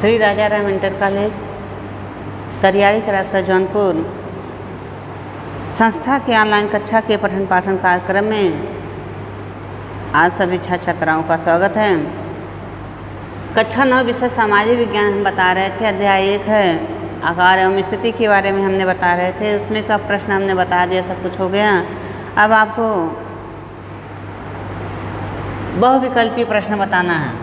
श्री राजा Ram inter college तैयारी कराकर जौनपुर संस्था के ऑनलाइन कक्षा के पठन पाठन कार्यक्रम में आज सभी छात्र छात्राओं का स्वागत है। कक्षा 9 विषय सामाजिक विज्ञान हम बता रहे थे। अध्याय 1 है आकार एवं स्थिति के बारे में हमने बता रहे थे। उसमें का प्रश्न हमने बता दिया, सब कुछ हो गया। अब आपको बहुविकल्पीय प्रश्न बताना है।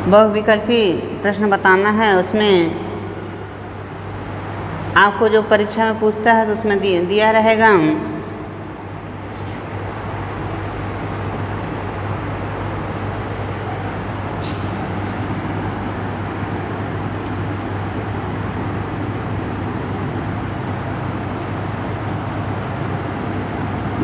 बहुविकल्पीय प्रश्न बताना है। उसमें आपको जो परीक्षा में पूछता है तो उसमें दिया रहेगा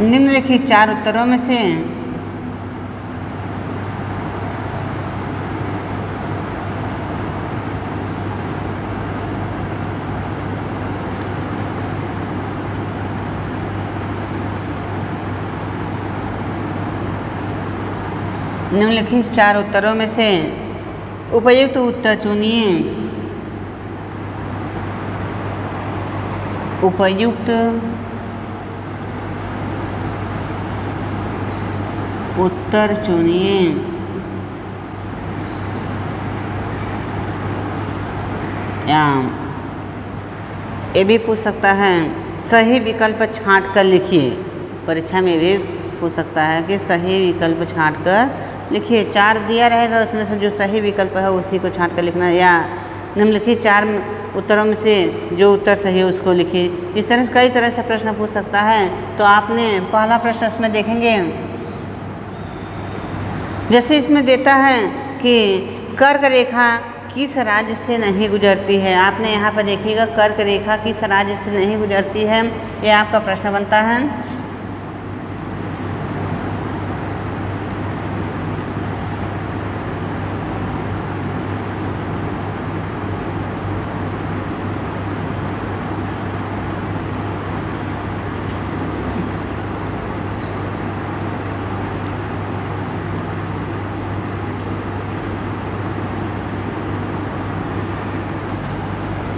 निम्नलिखित 4 उत्तरों में से निम्नलिखित 4 उत्तरों में से उपयुक्त उत्तर चुनिए। उपयुक्त उत्तर चुनिए। या ये भी पूछ सकता है सही विकल्प छांट कर लिखिए। परीक्षा में भी पूछ सकता है कि सही विकल्प छांट कर लिखिए। 4 दिया रहेगा, उसमें से जो सही विकल्प है उसी को छांट कर लिखना, या निम्नलिखित 4 उत्तरों में से जो उत्तर सही है उसको लिखिए। इस तरह से कई तरह से प्रश्न पूछ सकता है। तो आपने पहला प्रश्न उसमें देखेंगे, जैसे इसमें देता है कि कर्क रेखा किस राज्य से नहीं गुजरती है। आपने यहाँ पर देखिएगा कर्क रेखा किस राज्य से नहीं गुजरती है, ये आपका प्रश्न बनता है।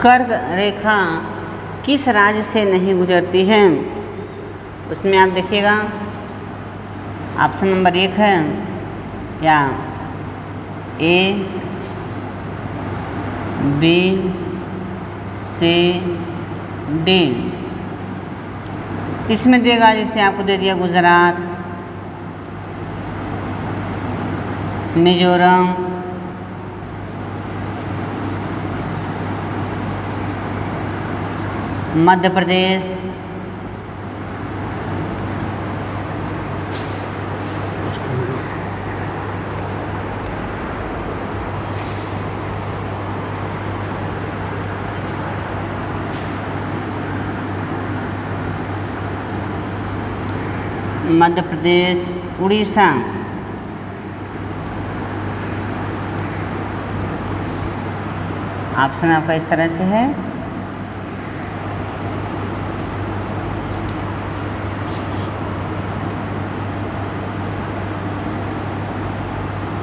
कर्क रेखा किस राज्य से नहीं गुजरती है, उसमें आप देखिएगा ऑप्शन नंबर 1 है, या ए, बी, सी, डी। तो इसमें देगा, जैसे आपको दे दिया गुजरात, मिजोरम, मध्य प्रदेश, मध्य प्रदेश, उड़ीसा। ऑप्शन आपका इस तरह से है।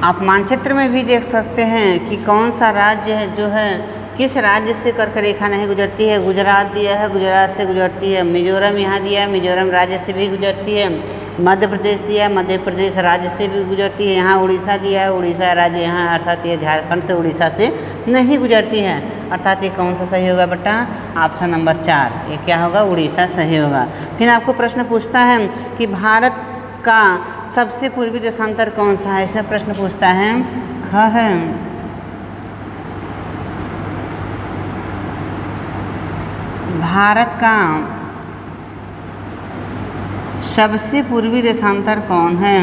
आप मानचित्र में भी देख सकते हैं कि कौन सा राज्य है जो है किस राज्य से कर्क रेखा नहीं गुजरती है। गुजरात दिया है, गुजरात से गुजरती है। मिजोरम यहाँ दिया है, मिजोरम राज्य से भी गुजरती है। मध्य प्रदेश दिया है, मध्य प्रदेश राज्य से भी गुजरती है। यहाँ उड़ीसा दिया है, उड़ीसा राज्य यहाँ, अर्थात ये झारखंड से उड़ीसा से नहीं गुजरती है। अर्थात ये कौन सा सही होगा बेटा? ऑप्शन नंबर 4, ये क्या होगा? उड़ीसा सही होगा। फिर आपको प्रश्न पूछता है कि भारत का सबसे पूर्वी देशांतर कौन सा है, ऐसा प्रश्न पूछता है। ख है। भारत का सबसे पूर्वी देशांतर कौन है?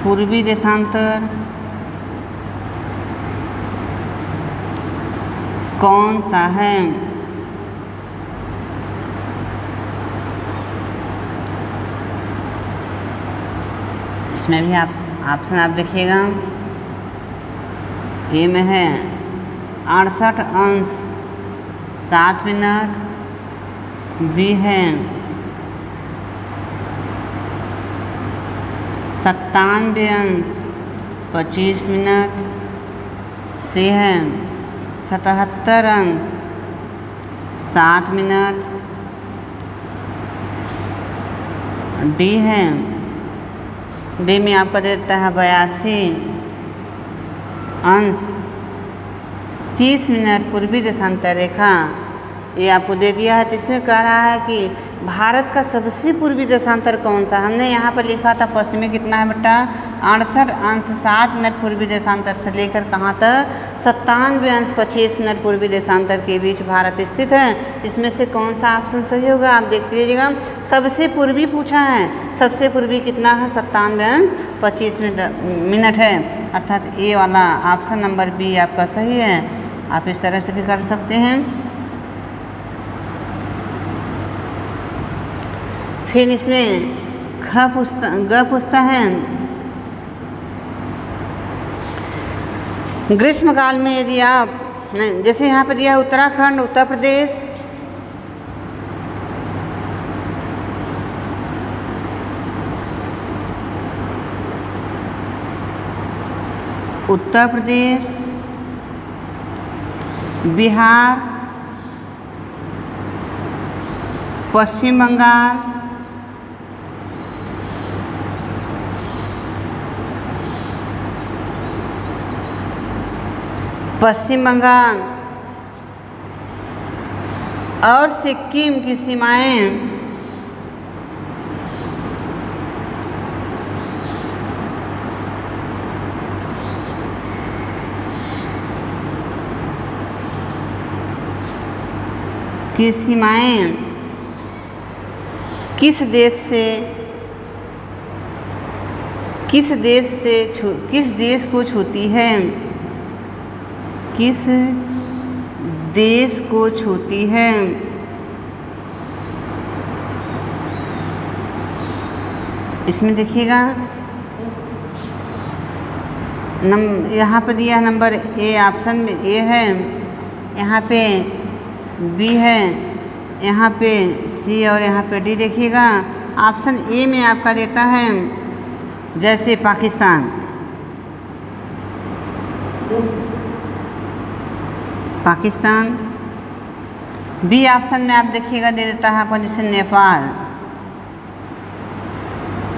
पूर्वी देशांतर कौन सा है? इसमें भी आप ऑप्शन आप देखिएगा। ए में है 68 अंश 7 मिनट, बी है 97 अंश 25 मिनट, सी है 77 अंश 7 मिनट, डी है डी में आपका देता है 82 अंश 30 मिनट पूर्वी देशांतर रेखा। ये आपको दे दिया है। तो इसमें कह रहा है कि भारत का सबसे पूर्वी देशांतर कौन सा। हमने यहाँ पर लिखा था पश्चिमी कितना है बेटा 68 अंश 7 मिनट पूर्वी देशांतर से लेकर कहाँ तक 97 अंश 25 मिनट पूर्वी देशांतर के बीच भारत स्थित है। इसमें से कौन सा ऑप्शन सही होगा आप देख लीजिएगा। सबसे पूर्वी पूछा है, सबसे पूर्वी कितना है 97 अंश 25 मिनट है, अर्थात ए वाला ऑप्शन नंबर बी आपका सही है। आप इस तरह से भी कर सकते हैं। फिर इसमें ग पूछता है ग्रीष्मकाल में यदि आप जैसे यहाँ पर दिया है उत्तराखंड, उत्तर प्रदेश, उत्तर प्रदेश, बिहार, पश्चिम बंगाल, पश्चिम बंगाल और सिक्किम की सीमाएं किस देश को छूती है, किस देश को छूती है। इसमें देखिएगा यहाँ पर दिया नंबर ए, ऑप्शन में ए है, यहाँ पे बी है, यहाँ पे सी और यहाँ पे डी। देखिएगा ऑप्शन ए में आपका देता है जैसे पाकिस्तान, बी ऑप्शन में आप देखिएगा दे देता है आपको जैसे नेपाल,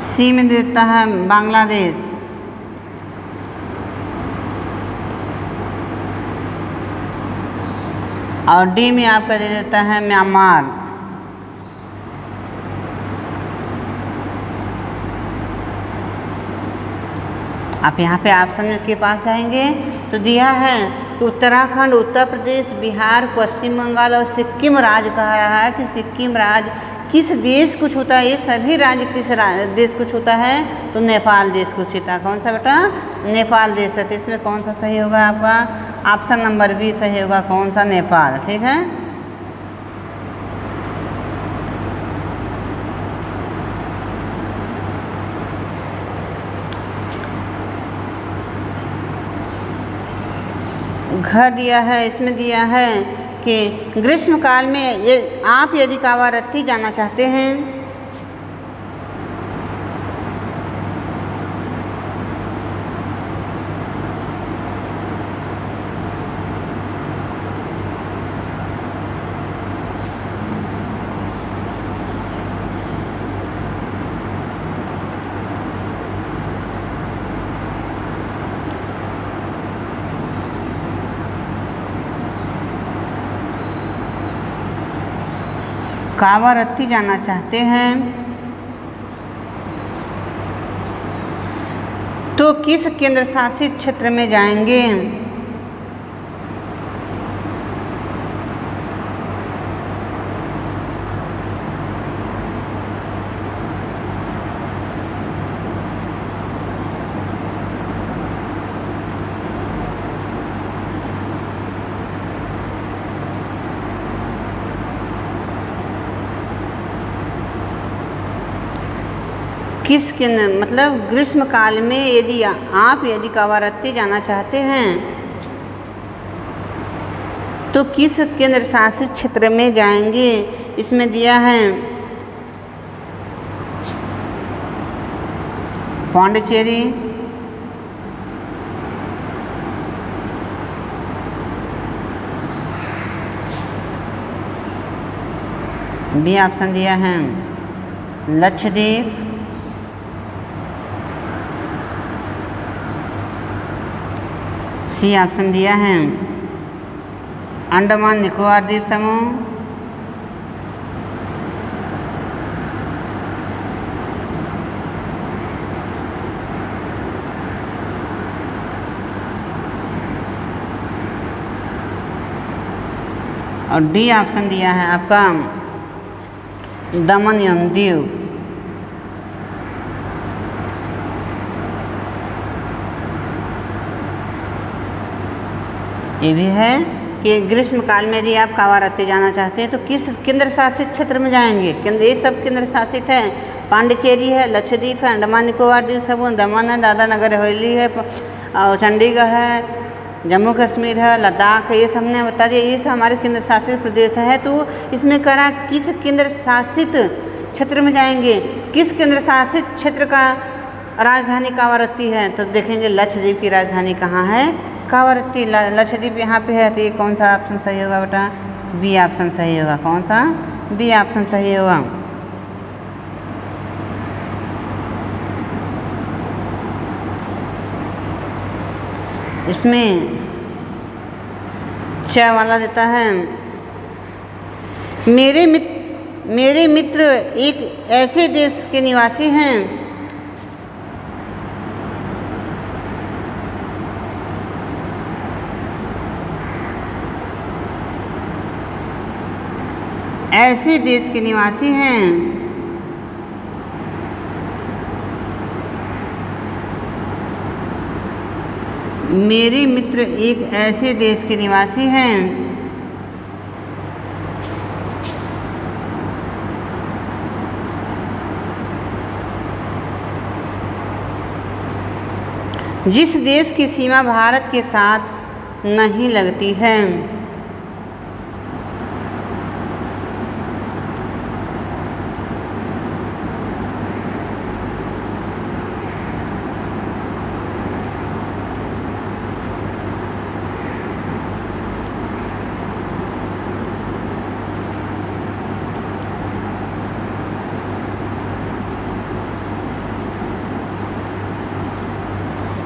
सी में दे देता है बांग्लादेश, और डी में आपका दे देता है म्यांमार। आप यहाँ पे ऑप्शन के पास आएंगे तो दिया है कि उत्तराखंड, उत्तर प्रदेश, बिहार, पश्चिम बंगाल और सिक्किम राज्य कह रहा है कि सिक्किम राज्य किस देश को छूता है। ये सभी राज्य किस देश को छूता है तो नेपाल देश को छूता है। कौन सा बेटा नेपाल देश है। तो इसमें कौन सा सही होगा आपका ऑप्शन नंबर बी सही होगा। कौन सा नेपाल। ठीक है। घ दिया है, इसमें दिया है कि ग्रीष्म काल में ये आप यदि कावारत्ती जाना चाहते हैं कावारत्ती जाना चाहते हैं तो किस केंद्र शासित क्षेत्र में जाएंगे। किस केंद्र मतलब ग्रीष्म काल में यदि कावारत्ती जाना चाहते हैं तो किस केंद्र शासित क्षेत्र में जाएंगे। इसमें दिया है पौंडीचेरी, बी ऑप्शन दिया है लक्षद्वीप, सी ऑप्शन दिया है अंडमान निकोबार द्वीप समूह, और डी ऑप्शन दिया है आपका दमन एवं दीव। ये भी है कि ग्रीष्म काल में यदि आप कावारत्ती जाना चाहते हैं तो किस केंद्र शासित क्षेत्र में जाएंगे। केंद्र ये सब केंद्र शासित है, पांडिचेरी है, लक्षद्वीप है, अंडमान निकोबार द्वीप समूह, दमन है, दादरा नगर हवेली है, और चंडीगढ़ है, जम्मू कश्मीर है, लद्दाख है, ये सब ने बता दिया, ये सब हमारे केंद्र शासित प्रदेश है। तो इसमें करा किस केंद्र शासित क्षेत्र में जाएंगे, किस केंद्र शासित क्षेत्र का राजधानी कावारत्ती है। तो देखेंगे लक्षद्वीप की राजधानी कहाँ है, कावारत्ती। लक्षद्वीप यहाँ पे है। तो ये कौन सा ऑप्शन सही होगा बेटा, बी ऑप्शन सही होगा। कौन सा, बी ऑप्शन सही होगा। इसमें च वाला देता है मेरे मित्र एक ऐसे देश के निवासी हैं ऐसे देश के निवासी हैं मेरे मित्र एक ऐसे देश के निवासी हैं जिस देश की सीमा भारत के साथ नहीं लगती है।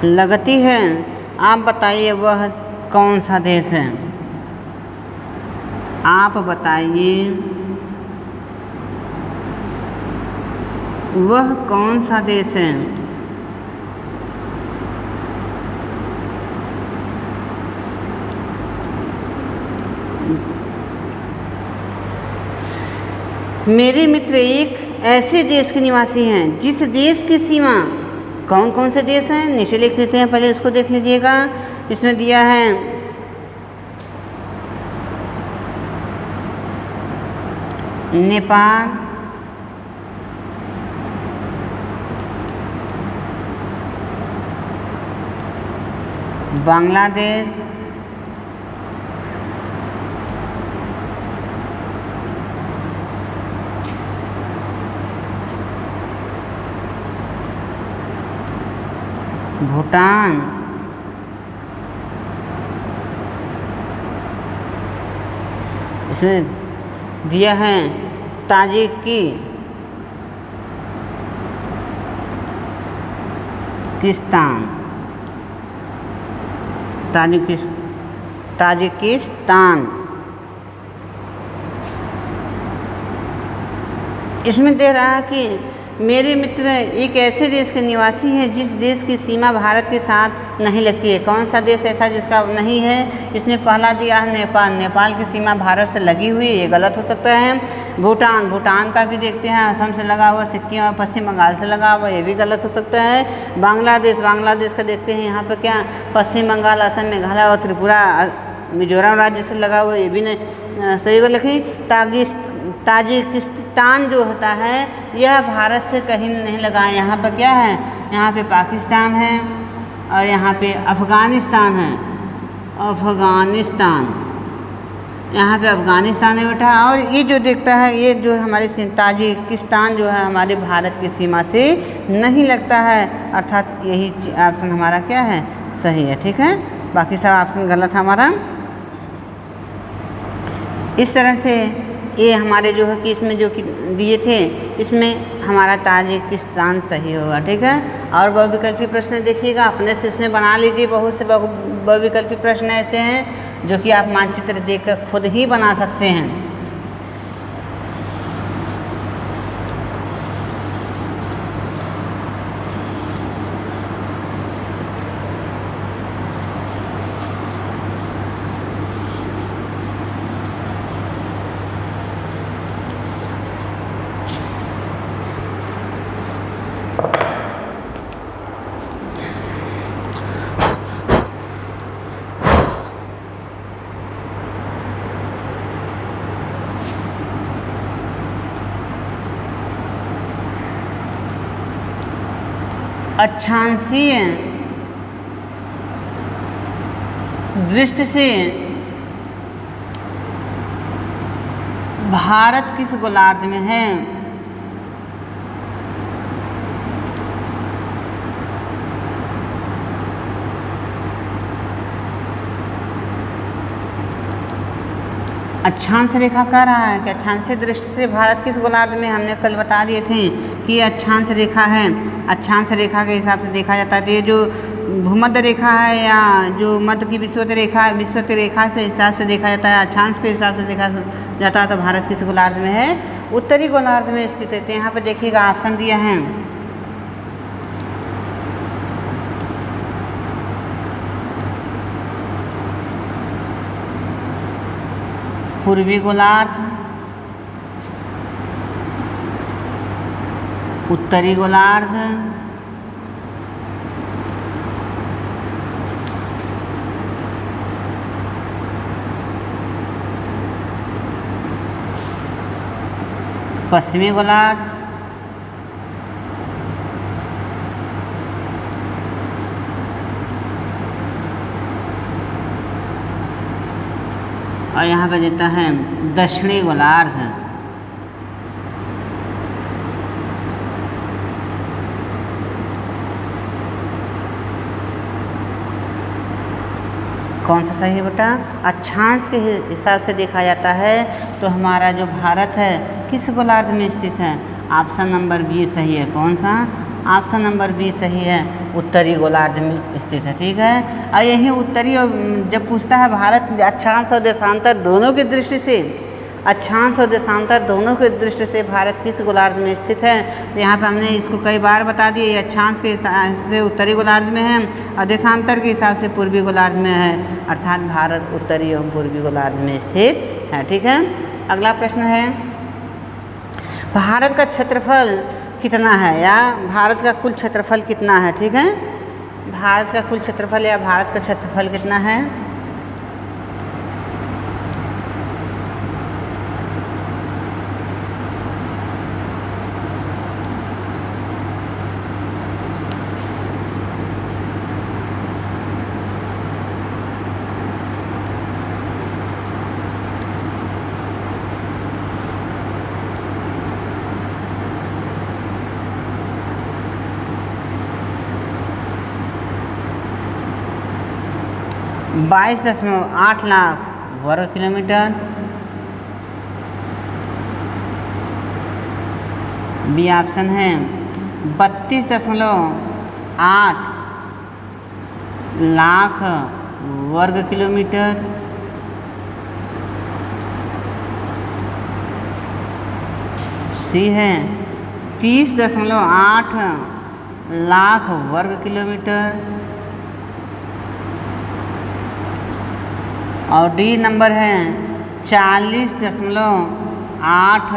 लगती है, आप बताइए वह कौन सा देश है। आप बताइए वह कौन सा देश है। मेरे मित्र एक ऐसे देश के निवासी हैं जिस देश की सीमा, कौन कौन से देश हैं नीचे लिख देते हैं, पहले इसको देख लीजिएगा। इसमें दिया है नेपाल, बांग्लादेश, भूटान, इसमें दिया है ताजिकिस्तान। इसमें दे रहा है कि मेरे मित्र एक ऐसे देश के निवासी हैं जिस देश की सीमा भारत के साथ नहीं लगती है। कौन सा देश ऐसा जिसका नहीं है। इसमें पहला दिया है नेपाल, नेपाल की सीमा भारत से लगी हुई है, ये गलत हो सकता है। भूटान, भूटान का भी देखते हैं असम से लगा हुआ, सिक्किम और पश्चिम बंगाल से लगा हुआ, ये भी गलत हो सकता है। बांग्लादेश, बांग्लादेश का देखते हैं यहाँ पर क्या पश्चिम बंगाल, असम, मेघालय और त्रिपुरा, मिजोरम राज्य से लगा हुआ, ये भी नहीं सही को लिखी। पाकिस्तान जो होता है यह भारत से कहीं नहीं लगा है। यहाँ पर क्या है, यहाँ पे पाकिस्तान है और यहाँ पे अफ़गानिस्तान है, अफ़गानिस्तान, यहाँ पे अफ़गानिस्तान है बेटा। और ये जो देखता है, ये जो हमारे ताजिकिस्तान जो है हमारे भारत की सीमा से नहीं लगता है, अर्थात यही ऑप्शन हमारा क्या है, सही है। ठीक है, बाकी सब ऑप्शन गलत है हमारा। इस तरह से ये हमारे जो है कि इसमें जो कि दिए थे, इसमें हमारा ताजिकिस्तान सही होगा। ठीक है, और बहुविकल्पी प्रश्न देखिएगा, अपने से इसमें बना लीजिए। बहुत से बहुविकल्पी प्रश्न ऐसे हैं जो कि आप मानचित्र देखकर खुद ही बना सकते हैं। अक्षांशीय दृष्टि से भारत किस गोलार्ध में है? अक्षांश रेखा कह रहा है कि अक्षांशीय दृष्टि से भारत किस गोलार्ध में, हमने कल बता दिए थे कि अक्षांश रेखा है। अक्षांश रेखा के हिसाब से देखा जाता है, तो ये जो भूमध्य रेखा है या जो मध्य की विषुवत रेखा है, विषुवत रेखा से हिसाब से देखा जाता है, अक्षांश के हिसाब से देखा जाता है, तो भारत किस गोलार्ध में है? उत्तरी गोलार्ध में स्थित है। तो यहाँ पर देखिएगा ऑप्शन दिया है, पूर्वी गोलार्ध, उत्तरी गोलार्ध, पश्चिमी गोलार्ध, और यहाँ पे देता है दक्षिणी गोलार्ध। कौन सा सही है बेटा? अक्षांश के हिसाब से देखा जाता है तो हमारा जो भारत है किस गोलार्ध में स्थित है? ऑप्शन नंबर बी सही है। कौन सा? ऑप्शन नंबर बी सही है, उत्तरी गोलार्ध में स्थित है। ठीक है, और यही उत्तरी, और जब पूछता है भारत अक्षांश और देशांतर दोनों की दृष्टि से, अक्षांश और देशांतर दोनों की दृष्टि से भारत किस गोलार्ध में स्थित है, तो यहाँ पे हमने इसको कई बार बता दिए। ये अक्षांश के हिसाब से उत्तरी गोलार्ध में है और देशांतर के हिसाब से पूर्वी गोलार्ध में है, अर्थात भारत उत्तरी एवं पूर्वी गोलार्ध में स्थित है। ठीक है, अगला प्रश्न है, भारत का क्षेत्रफल कितना है, या भारत का कुल क्षेत्रफल कितना है? ठीक है, भारत का कुल क्षेत्रफल या भारत का क्षेत्रफल कितना है? बाईस 22.8 लाख वर्ग किलोमीटर। बी ऑप्शन है 32.8 लाख वर्ग किलोमीटर। सी है 30.8 लाख वर्ग किलोमीटर। और डी नंबर है 40.8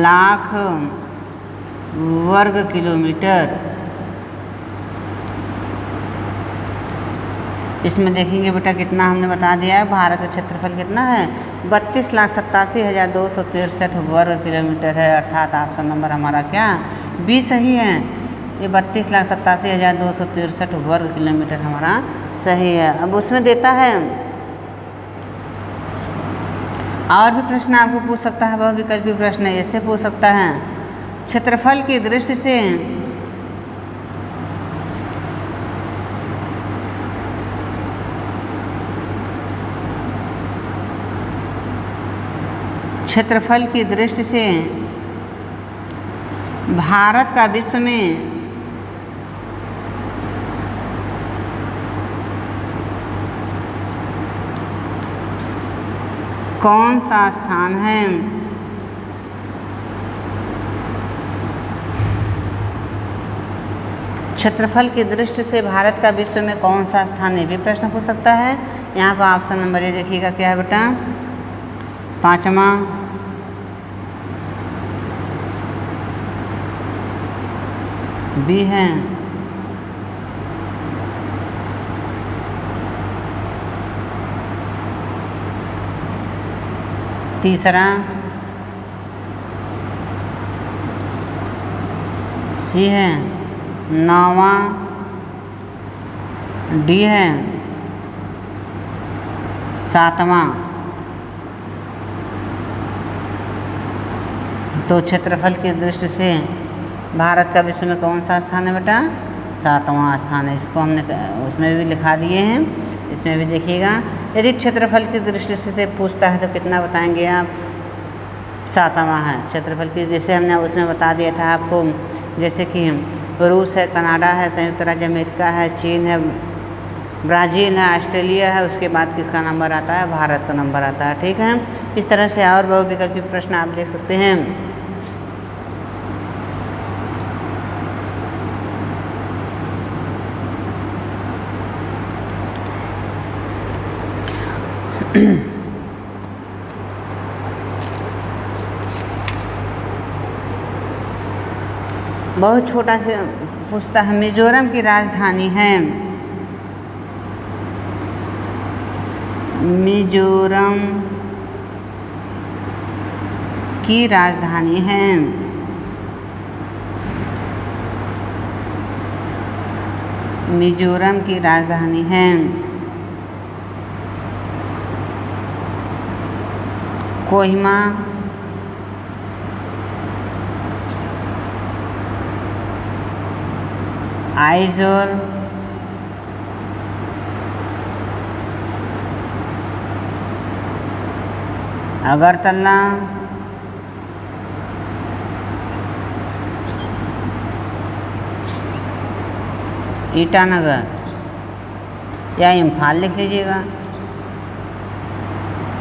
लाख वर्ग किलोमीटर। इसमें देखेंगे बेटा कितना हमने बता दिया है, भारत का क्षेत्रफल कितना है 32,87,263 वर्ग किलोमीटर है, अर्थात ऑप्शन नंबर हमारा क्या बी सही है। ये 32,87,263 वर्ग किलोमीटर हमारा सही है। अब उसमें देता है और भी प्रश्न आपको पूछ सकता है, बहुविकल्पी प्रश्न ऐसे पूछ सकता है, क्षेत्रफल की दृष्टि से भारत का विश्व में कौन सा स्थान है? क्षेत्रफल की दृष्टि से भारत का विश्व में कौन सा स्थान है, भी प्रश्न पूछ सकता है। यहाँ पर ऑप्शन नंबर ये देखिएगा क्या है बेटा, 5वां, बी है, तीसरा, सी है, 9वां, डी है, 7वां। तो क्षेत्रफल की दृष्टि से भारत का विश्व में कौन सा स्थान है बेटा, 7वां स्थान है। इसको हमने उसमें भी लिखा दिए हैं, इसमें भी देखिएगा। यदि क्षेत्रफल की दृष्टि से पूछता है तो कितना बताएंगे आप, 7वां है क्षेत्रफल की। जैसे हमने उसमें बता दिया था आपको, जैसे कि रूस है, कनाडा है, संयुक्त राज्य अमेरिका है, चीन है, ब्राज़ील है, ऑस्ट्रेलिया है, उसके बाद किसका नंबर आता है, भारत का नंबर आता है। ठीक है, इस तरह से और बहुविकल्पी प्रश्न आप देख सकते हैं। बहुत छोटा से पूछता है, मिजोरम की राजधानी है, मिजोरम की राजधानी है, मिजोरम की राजधानी है कोहिमा, आइजोल, अगरतला, ईटानगर या इम्फाल लिख लीजिएगा।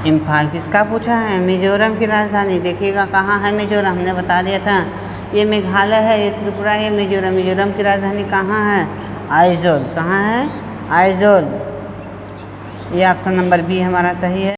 इम्फाल किसका पूछा है, मिजोरम की राजधानी। देखिएगा कहाँ है मिजोरम, हमने बता दिया था, ये मेघालय है, ये त्रिपुरा, ये मिजोरम। मिजोरम की राजधानी कहाँ है, आइजोल। कहाँ है, आइजोल। ये ऑप्शन नंबर बी हमारा सही है।